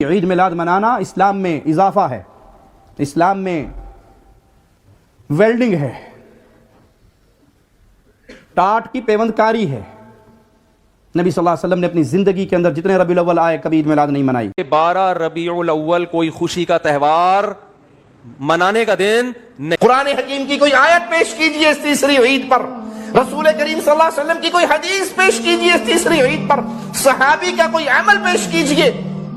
عید میلاد منانا اسلام میں اضافہ ہے، اسلام میں ویلڈنگ ہے، ٹاٹ کی پیوند کاری ہے۔ نبی صلی اللہ علیہ وسلم نے اپنی زندگی کے اندر جتنے ربیع الاول آئے کبھی عید میلاد نہیں منائی۔ 12 ربیع الاول کوئی خوشی کا تہوار منانے کا دن نہیں۔ قرآن حکیم کی کوئی آیت پیش کیجئے اس تیسری عید پر، رسول کریم صلی اللہ علیہ وسلم کی کوئی حدیث پیش کیجئے اس تیسری عید پر، صحابی کا کوئی عمل پیش کیجئے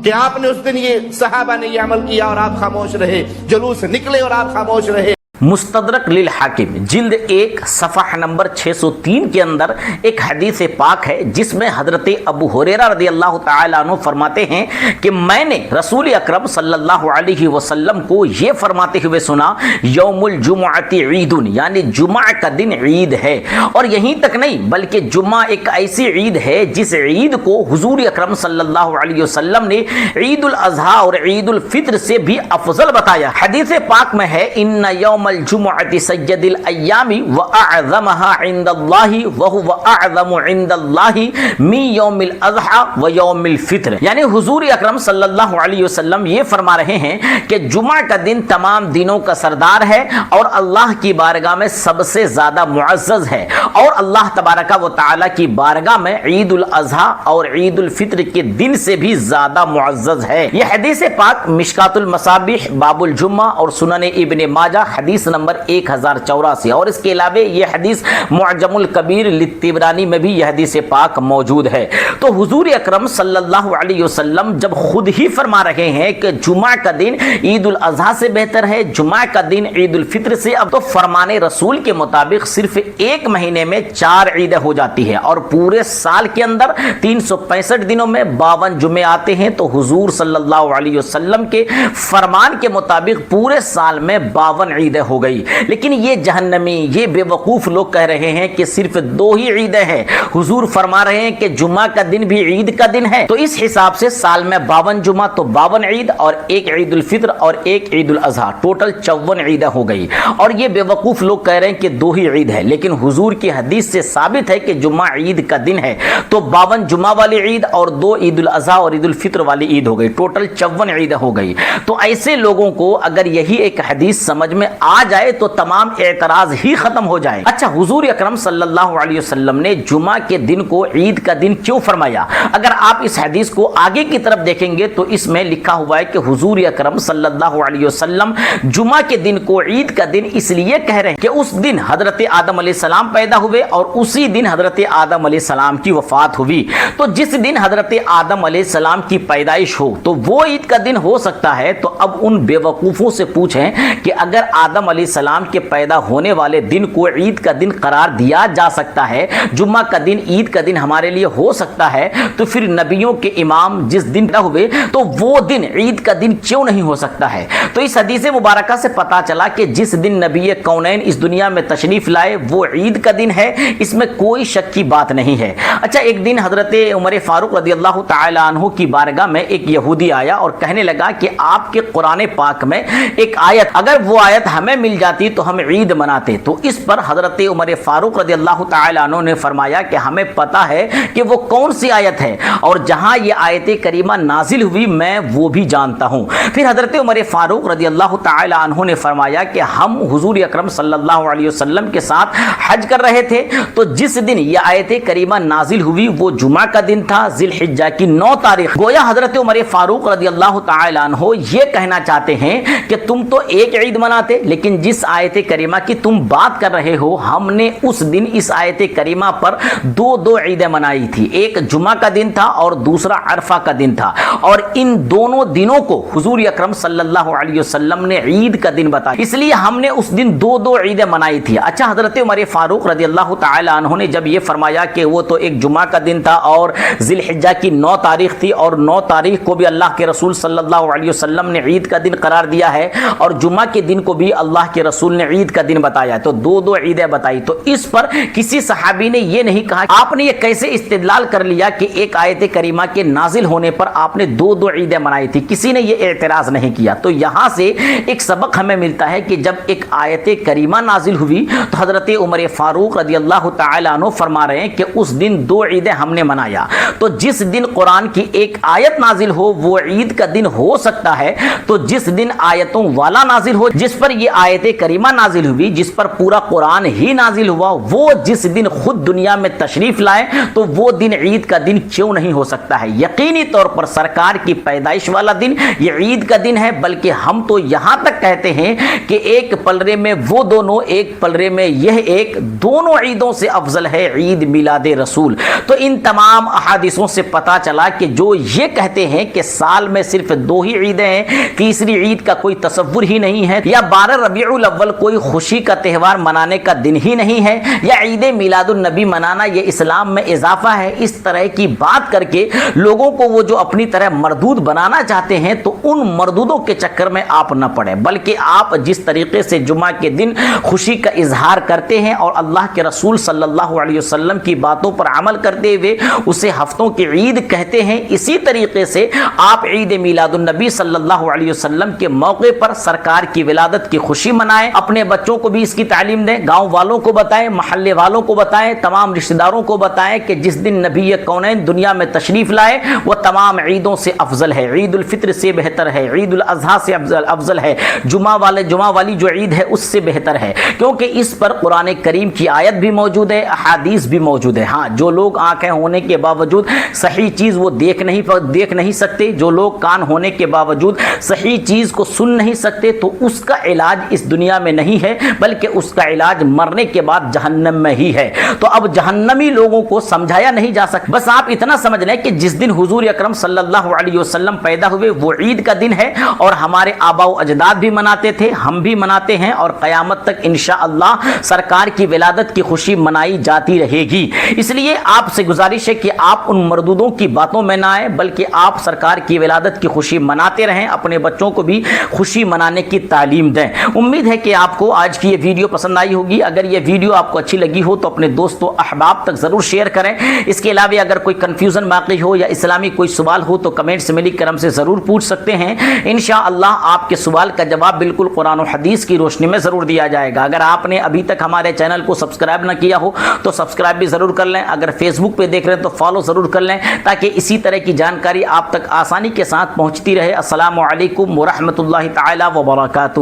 کہ آپ نے اس دن یہ صحابہ نے یہ عمل کیا اور آپ خاموش رہے، جلوس نکلے اور آپ خاموش رہے۔ مستدرک للحاکم جلد 1 صفحہ نمبر 603 کے اندر ایک حدیث پاک ہے جس میں حضرت ابو ہریرہ رضی اللہ تعالیٰ عنہ فرماتے ہیں کہ میں نے رسول اکرم صلی اللہ علیہ وسلم کو یہ فرماتے ہوئے سنا، یوم الجمعۃ عید، یعنی جمعہ کا دن عید ہے۔ اور یہیں تک نہیں بلکہ جمعہ ایک ایسی عید ہے جس عید کو حضور اکرم صلی اللہ علیہ وسلم نے عید الاضحیٰ اور عید الفطر سے بھی افضل بتایا۔ حدیث پاک میں ہے، ان یوم الجمعۃ سید الایام واعظمها عند اللہ وهو اعظم عند اللہ من یوم الاضحیٰ و یوم الفطر، یعنی حضور اکرم صلی اللہ علیہ وسلم یہ فرما رہے ہیں کہ جمعہ کا دن تمام دنوں کا سردار ہے اور اللہ کی بارگاہ میں سب سے زیادہ معزز ہے، اور اللہ تبارک و تعالی کی بارگاہ میں عید الاضحیٰ اور عید الفطر کے دن سے بھی زیادہ معزز ہے۔ یہ حدیث پاک مشکات المصابیح باب الجمعہ اور سنن ابن ماجہ حدیث نمبر 1084، اور اس کے علاوہ یہ حدیث معجم الکبیر للطبرانی میں بھی یہ حدیث پاک موجود ہے۔ تو حضور اکرم صلی اللہ علیہ وسلم جب خود ہی فرما رہے ہیں کہ جمعہ کا دن عید الاضحیٰ سے بہتر ہے، جمعہ کا دن عید الفطر سے، اب تو فرمان رسول کے مطابق صرف ایک مہینے میں 4 عیدیں ہو جاتی ہے، اور پورے سال کے اندر 365 دنوں میں 52 جمعے آتے ہیں۔ تو حضور صلی اللہ علیہ وسلم کے فرمان کے مطابق پورے سال میں 52 عیدیں ہو گئی۔ لیکن یہ جہنمی، یہ بے وقوف لوگ کہہ رہے ہیں کہ صرف 2 ہی عیدیں ہیں۔ حضور فرما رہے ہیں کہ جمعہ کا دن بھی عید کا دن ہے، تو اس حساب سے سال میں 52 جمعہ تو 52 عید اور ایک عید الفطر اور ایک عید الاضحیٰ، ٹوٹل 54 عیدیں ہو گئی۔ اور یہ بے وقوف لوگ کہہ رہے ہیں کہ 2 ہی عید ہے، لیکن حضور کی حدیث سے ثابت ہے کہ جمعہ عید کا دن ہے، تو 52 جمعہ والی عید اور 2 عید الاضحیٰ اور عید الفطر والی عید ہو گئی، ٹوٹل 54 عیدیں ہو گئی۔ تو ایسے لوگوں کو اگر یہی ایک حدیث سمجھ میں آ جائے تو تمام اعتراض ہی ختم ہو جائے۔ اچھا، حضور اکرم صلی اللہ علیہ وسلم نے جمعہ کے دن کو عید کا دن کیوں فرمایا؟ اگر آپ اس حدیث کو آگے کی طرف دیکھیں گے تو اس میں لکھا ہوا ہے کہ حضور اکرم صلی اللہ علیہ وسلم جمعہ کے دن کو عید کا دن اس لیے کہہ رہے ہیں کہ اس دن حضرت آدم علیہ السلام پیدا ہوئے اور اسی دن حضرت آدم علیہ السلام کی وفات ہوئی۔ تو جس دن حضرت آدم علیہ السلام کی پیدائش ہو تو وہ عید کا دن ہو سکتا ہے۔ تو اب ان بے وقوفوں سے پوچھیں کہ اگر آدم علیہ السلام کے پیدا ہونے والے دن کو عید کا دن قرار دیا جا سکتا ہے، جمعہ کا دن عید کا دن ہمارے لیے ہو سکتا ہے، تو پھر نبیوں کے امام جس دن پیدا ہوئے تو وہ دن عید کا دن کیوں نہیں ہو سکتا ہے؟ تو اس حدیث مبارکہ سے پتا چلا کہ جس دن نبی کونین اس دنیا میں تشریف لائے وہ عید کا دن ہے، اس میں کوئی شک کی بات نہیں ہے۔ اچھا، ایک دن حضرت عمر فاروق رضی اللہ تعالی عنہ کی بارگاہ میں ایک یہودی آیا اور کہنے لگا کہ آپ کے قرآن پاک میں ایک آیت، اگر وہ آیت ہمیں مل جاتی تو ہم عید مناتے۔ تو اس پر حضرت عمر فاروق رضی اللہ تعالی عنہ نے فرمایا کہ ہمیں پتا ہے کہ وہ کون سی آیت ہے، اور جہاں یہ آیت کریمہ نازل ہوئی میں وہ بھی جانتا ہوں۔ پھر حضرت عمر فاروق رضی اللہ تعالی عنہ نے فرمایا کہ ہم حضور اکرم صلی اللہ علیہ وسلم کے ساتھ حج کر رہے تھے، تو جس دن یہ آیت کریمہ نازل ہوئی وہ جمعہ کا دن تھا، ذی الحجہ کی 9 تاریخ۔ گویا حضرت عمر فاروق رضی اللہ تعالی عنہ یہ کہنا چاہتے ہیں کہ تم تو ایک عید مناتے، لیکن جس آیت کریمہ کی تم بات کر رہے ہو ہم نے اس دن اس آیت کریمہ پر 2 عیدیں منائی تھی، ایک جمعہ کا دن تھا اور دوسرا عرفہ کا دن تھا، اور ان دونوں دنوں کو حضور اکرم صلی اللہ علیہ وسلم نے عید کا دن بتایا، اس لیے ہم نے اس دن 2 عیدیں منائی تھی۔ اچھا، حضرت عمر فاروق رضی اللہ تعالی عنہ نے جب یہ فرمایا کہ وہ تو ایک جمعہ کا دن تھا اور ذی الحجہ کی 9 تاریخ تھی، اور 9 تاریخ کو بھی اللہ کے رسول صلی اللہ علیہ وسلم نے عید کا دن قرار دیا ہے، اور جمعہ کے دن کو بھی اللہ اللہ کے رسول نے عید کا دن بتایا تو دو دو عیدیں بتائی، تو اس پر کسی صحابی نے یہ نہیں کہا آپ نے یہ کیسے استدلال کر لیا کہ ایک آیت کریمہ کے نازل ہونے پر آپ نے دو دو عیدیں منائی تھی، کسی نے یہ اعتراض نہیں کیا۔ تو یہاں سے ایک سبق ہمیں ملتا ہے کہ جب ایک آیت کریمہ نازل ہوئی تو حضرت عمر فاروق رضی اللہ تعالیٰ عنہ فرما رہے ہیں کہ اس دن دو عیدیں ہم نے منایا۔ تو جس دن قرآن کی ایک آیت نازل ہو وہ عید کا دن ہو سکتا ہے، تو جس دن آیتوں والا نازل ہو، جس پر یہ آیت کریمہ نازل ہوئی، جس پر پورا قرآن ہی نازل ہوا، وہ جس دن خود دنیا میں تشریف لائے تو وہ دن عید کا دن کیوں نہیں ہو سکتا ہے؟ یقینی طور پر سرکار کی پیدائش والا دن یہ عید کا دن ہے، بلکہ ہم تو یہاں تک کہتے ہیں کہ ایک پلڑے میں وہ دونوں، ایک پلڑے میں یہ ایک، دونوں عیدوں سے افضل ہے عید میلاد رسول۔ تو ان تمام احادیثوں سے پتا چلا کہ جو یہ کہتے ہیں کہ سال میں صرف دو ہی عیدیں ہیں، تیسری عید کا کوئی تصور ہی نہیں ہے، یا 12 ربیع الاول کوئی خوشی کا تہوار منانے کا دن ہی نہیں ہے، یا عید میلاد النبی منانا یہ اسلام میں اضافہ ہے، اس طرح کی بات کر کے لوگوں کو وہ جو اپنی طرح مردود بنانا چاہتے ہیں، تو ان مردودوں کے چکر میں آپ نہ پڑیں، بلکہ آپ جس طریقے سے جمعہ کے دن خوشی کا اظہار کرتے ہیں اور اللہ کے رسول صلی اللہ علیہ وسلم کی باتوں پر عمل کرتے ہوئے اسے ہفتوں کی عید کہتے ہیں، اسی طریقے سے آپ عید میلاد النبی صلی اللہ علیہ وسلم کے موقع پر سرکار کی ولادت کی خوشی منائیں، اپنے بچوں کو بھی اس کی تعلیم دیں، گاؤں والوں کو بتائیں، محلے والوں کو بتائیں، تمام رشتہ داروں کو بتائیں کہ جس دن نبی کونین دنیا میں تشریف لائے وہ تمام عیدوں سے افضل ہے، عید الفطر سے بہتر ہے، عید الاضحیٰ سے افضل ہے، جمعہ والی جو عید ہے اس سے بہتر ہے، کیونکہ اس پر قرآن کریم کی آیت بھی موجود ہے، احادیث بھی موجود ہے۔ ہاں، جو لوگ آنکھیں ہونے کے باوجود صحیح چیز وہ دیکھ نہیں سکتے، جو لوگ کان ہونے کے باوجود صحیح چیز کو سن نہیں سکتے، تو اس کا علاج اس دنیا میں نہیں ہے، بلکہ اس کا علاج مرنے کے بعد جہنم میں ہی ہے۔ تو اب جہنمی لوگوں کو سمجھایا نہیں جا سکتا، بس آپ اتنا سمجھ لیں کہ جس دن حضور اکرم صلی اللہ علیہ وسلم پیدا ہوئے وہ عید کا دن ہے، اور ہمارے آباء و اجداد بھی مناتے تھے، ہم بھی مناتے ہیں، اور قیامت تک انشاءاللہ سرکار کی ولادت کی خوشی منائی جاتی رہے گی۔ اس لیے آپ سے گزارش ہے کہ آپ ان مردودوں کی باتوں میں نہ آئیں، بلکہ آپ سرکار کی ولادت کی خوشی مناتے رہیں، اپنے بچوں کو بھی خوشی منانے کی تعلیم دیں۔ امید ہے کہ آپ کو آج کی یہ ویڈیو پسند آئی ہوگی۔ اگر یہ ویڈیو آپ کو اچھی لگی ہو تو اپنے دوستوں احباب تک ضرور شیئر کریں۔ اس کے علاوہ اگر کوئی کنفیوژن باقی ہو یا اسلامی کوئی سوال ہو تو کمنٹس میں لکھ کر ہم سے ضرور پوچھ سکتے ہیں، انشاءاللہ آپ کے سوال کا جواب بالکل قرآن و حدیث کی روشنی میں ضرور دیا جائے گا۔ اگر آپ نے ابھی تک ہمارے چینل کو سبسکرائب نہ کیا ہو تو سبسکرائب بھی ضرور کر لیں، اگر فیس بک پہ دیکھ رہے ہیں تو فالو ضرور کر لیں، تاکہ اسی طرح کی جانکاری آپ تک آسانی کے ساتھ پہنچتی رہے۔ السلام علیکم ورحمۃ اللہ تعالی وبرکاتہ۔